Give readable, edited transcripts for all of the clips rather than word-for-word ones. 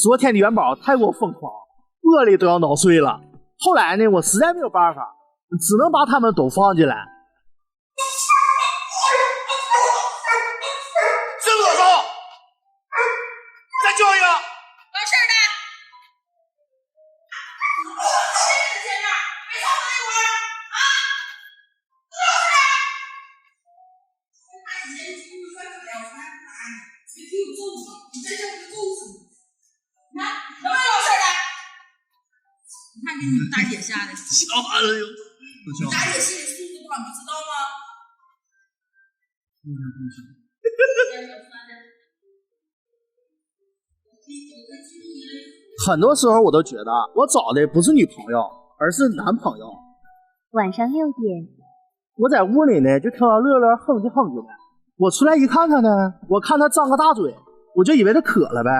昨天的元宝太过疯狂，玻璃都要挠碎了。后来呢，我实在没有办法，只能把他们都放进来。这么多少？再叫一个。完事儿了。谁在前面？别吵我一会儿啊！老实点。你先听我说不了，我还不打你，你给我揍我，你这叫我揍死你！你看，能不能老实点？你看给你们大姐吓的，笑完了又。大姐心里素质不好，你知道吗？很多时候我都觉得我找的不是女朋友，而是男朋友。晚上6点，我在屋里呢，就听到乐乐哼唧哼唧的。我出来一看他呢，我看他张个大嘴，我就以为他渴了呗。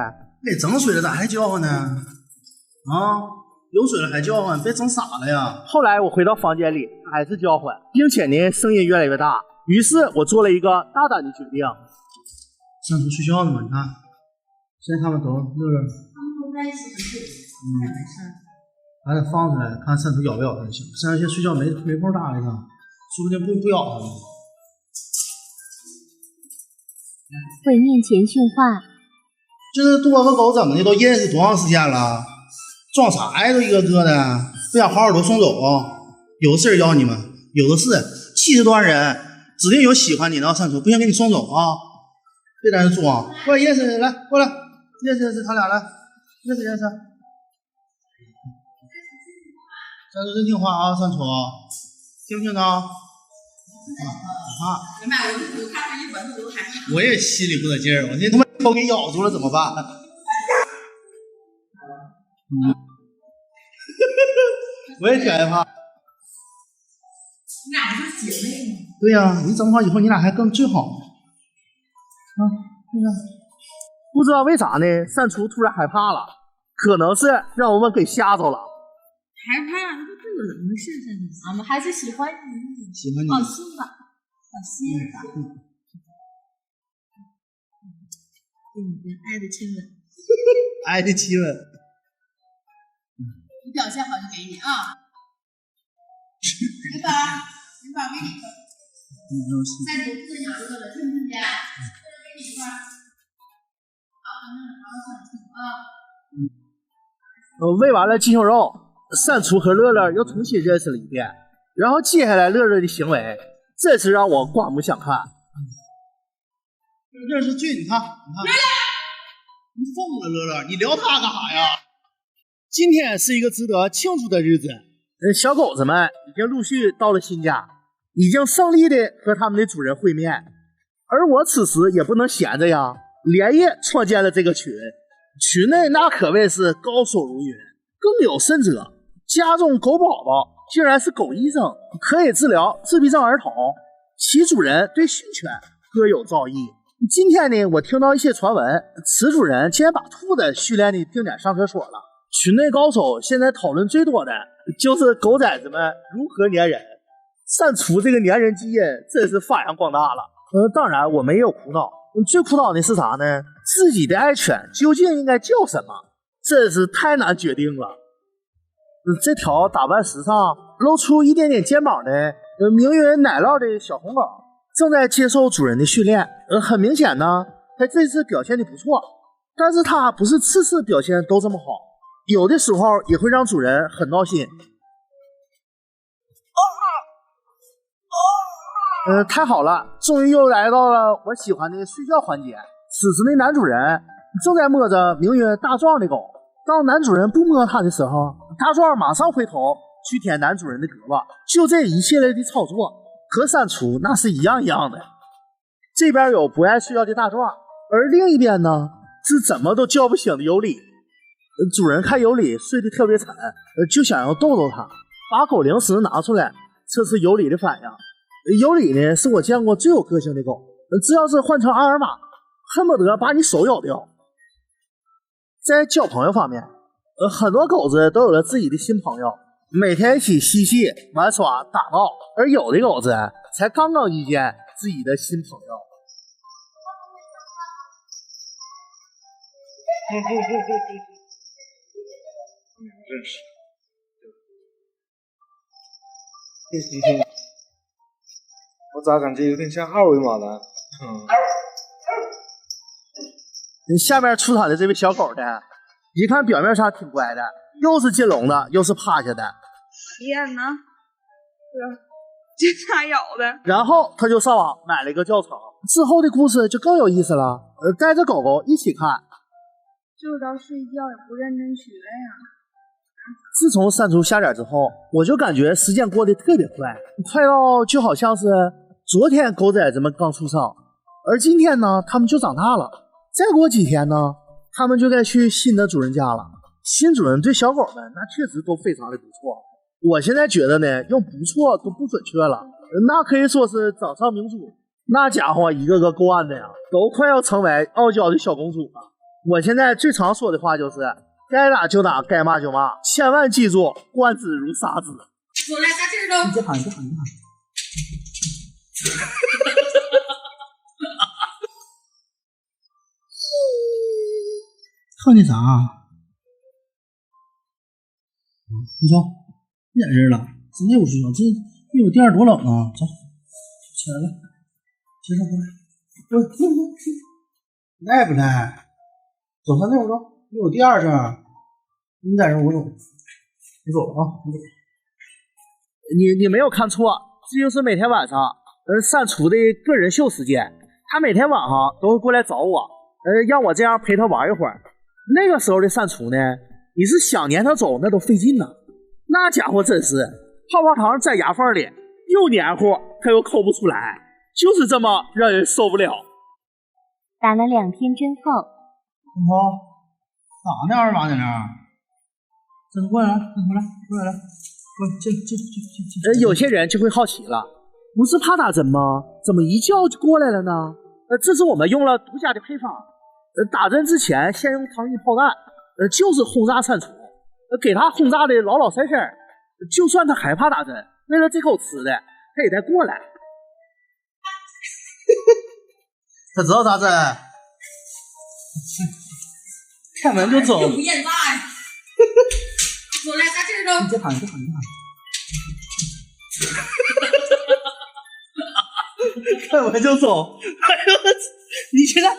给整水了咋还叫唤呢？啊，有水了还叫唤，别整傻了呀！后来我回到房间里，他还是叫唤，并且呢声音越来越大。于是我做了一个大胆的决定。上床睡觉呢嘛，你看，现在他们都乐乐，他们都在一起睡，没事。还得放出来看山猪咬不咬才行。山猪现在睡觉没空搭理他，说不定不咬他了。会面前训话。这多个狗怎么的都认识多长时间了？装啥呀？都一个个的，不想好好都送走啊！有事要你们，有的是，70多万人，指定有喜欢你的山猪，不行给你送走啊！别在这装，过来认识，来过来认识他俩来，认识。山猪真听话啊，山猪，听不听着？啊！明白，我看他一闻我都害怕。我也心里不得劲儿，我这他妈都给咬住了怎么办？我也挺害怕。你俩不是姐妹吗？对呀，你整好以后你俩还更最好。啊，那个不知道为啥呢，善厨突然害怕了，可能是让我们给吓着了。害怕，这个怎么回事？俺们还是喜欢你，喜欢你，放心吧，放心吧。给你个爱的亲吻，爱的亲吻。你表现好就给你啊。元宝给你个。再读不想乐了，听不听见？给你一块。喂完了鸡胸肉，善厨和乐乐又重新认识了一遍，然后接下来乐乐的行为真是让我刮目相看。乐是醉，你看，你疯了，乐乐，你撩他干啥呀？今天是一个值得庆祝的日子，小狗子们已经陆续到了新家，已经胜利的和他们的主人会面，而我此时也不能闲着呀，连夜创建了这个群内那可谓是高手如云，更有甚者，家中狗宝宝竟然是狗医生，可以治疗自闭症儿童，其主人对训犬各有造诣。今天呢，我听到一些传闻，此主人竟然把兔子训练的定点上厕所了。群内高手现在讨论最多的就是狗崽子们如何粘人，善厨这个粘人基因真是发扬光大了。当然我们也有苦恼，最苦恼的是啥呢？自己的爱犬究竟应该叫什么，真是太难决定了。这条打扮时尚、露出一点点肩膀的名曰奶酪的小红狗正在接受主人的训练。很明显呢，它这次表现的不错，但是它不是次次表现都这么好，有的时候也会让主人很闹心。太好了，终于又来到了我喜欢的睡觉环节。此时的男主人正在摸着名曰大壮的狗，当男主人不摸它的时候，大壮马上回头去舔男主人的胳膊。就这一系列的操作和删除那是一样的。这边有不爱睡觉的大壮，而另一边呢是怎么都叫不醒的尤里。主人看尤里睡得特别惨，就想要逗逗他，把狗零食拿出来测试尤里的反应。尤里呢是我见过最有个性的狗，只要是换成阿尔玛，恨不得把你手咬掉。在交朋友方面，很多狗子都有了自己的新朋友，每天一起嬉戏、玩耍、打闹，而有的狗子才刚刚遇见自己的新朋友。真是。我咋感觉有点像二维码呢？下面出场的这位小狗呢，一看表面上挺乖的，又是进笼的，又是趴下的。天哪，这咋咬的？然后他就上网买了一个教程，之后的故事就更有意思了。带着狗狗一起看。就到睡觉也不认真学呀。自从删除下载之后，我就感觉时间过得特别快，快到就好像是昨天狗崽子们刚出生，而今天呢，它们就长大了。再过几天呢，它们就该去新的主人家了。新主人对小狗们那确实都非常的不错。我现在觉得呢，用不错都不准确了，那可以说是掌上明珠。那家伙一个个够暗的呀，都快要成为傲娇的小公主了。我现在最常说的话就是该打就打，该骂就骂，千万记住观子如杀子。说来啥劲儿都。你别喊，你别喊，你别喊。看那啥，你走，别在这儿了，真的不睡觉，这有点儿多冷啊！走，起来了，起来过来，赖不赖？走，上那屋走，有第二声，你在这儿我走，你走啊，你走。你没有看错，这就是每天晚上删除的个人秀时间。他每天晚上都会过来找我，让我这样陪他玩一会儿。那个时候的删除呢，你是想撵他走那都费劲呢。那家伙真是泡泡糖在牙缝里，又黏糊他又抠不出来，就是这么让人受不了。打了2天针后，真头，咋呢？28在那儿？真过来，真回来，过来，过来，进。有些人就会好奇了，不是怕打针吗？怎么一叫就过来了呢？这是我们用了独家的配方。打针之前先用糖衣炮弹，就是轰炸删除，给他轰炸的老老实实。就算他害怕打针，为了这口吃的，他也得过来。他知道打针，开门就走。又不验炸呀？说来啥劲儿都。你别喊，你别喊，你别喊。开门就走。哎呦，你现在。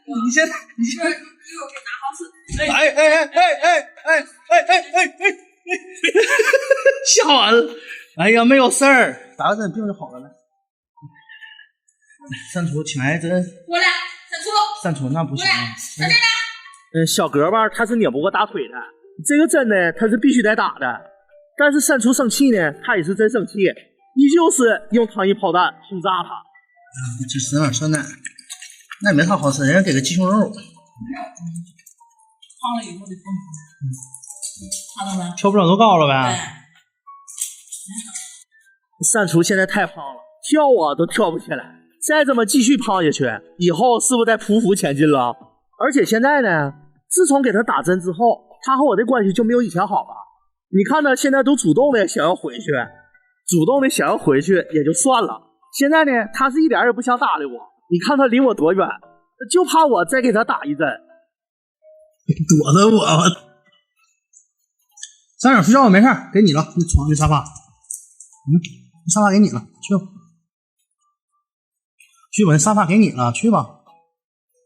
一会儿给拿好吃。吓完了。哎呀，没有事儿，打个针病就好了。来，删除，请来针。过来，删除那不行啊。在这呢。小胳膊他是拧不过大腿的，这个针呢他是必须得打的。但是删除生气呢，他也是真生气，依旧是用糖衣炮弹轰炸他。这省点酸奶。那也没啥好吃，人家给个鸡胸肉。烫了以后的风，看到没？跳不了多高了呗。删除现在太胖了，跳啊都跳不起来，再这么继续胖下去，以后是不是得匍匐前进了？而且现在呢，自从给他打针之后，他和我的关系就没有以前好了。你看他现在都主动的想要回去，也就算了，现在呢，他是一点也不想搭理我。你看他离我多远，就怕我再给他打一针，躲着我。三点睡觉没事，给你了，那床那沙发，那沙发给你了，去吧，那沙发给你了，去吧。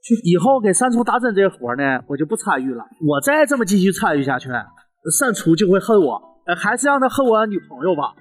去，以后给删除打针这活呢，我就不参与了。我再这么继续参与下去，删除就会恨我，还是让他恨我女朋友吧。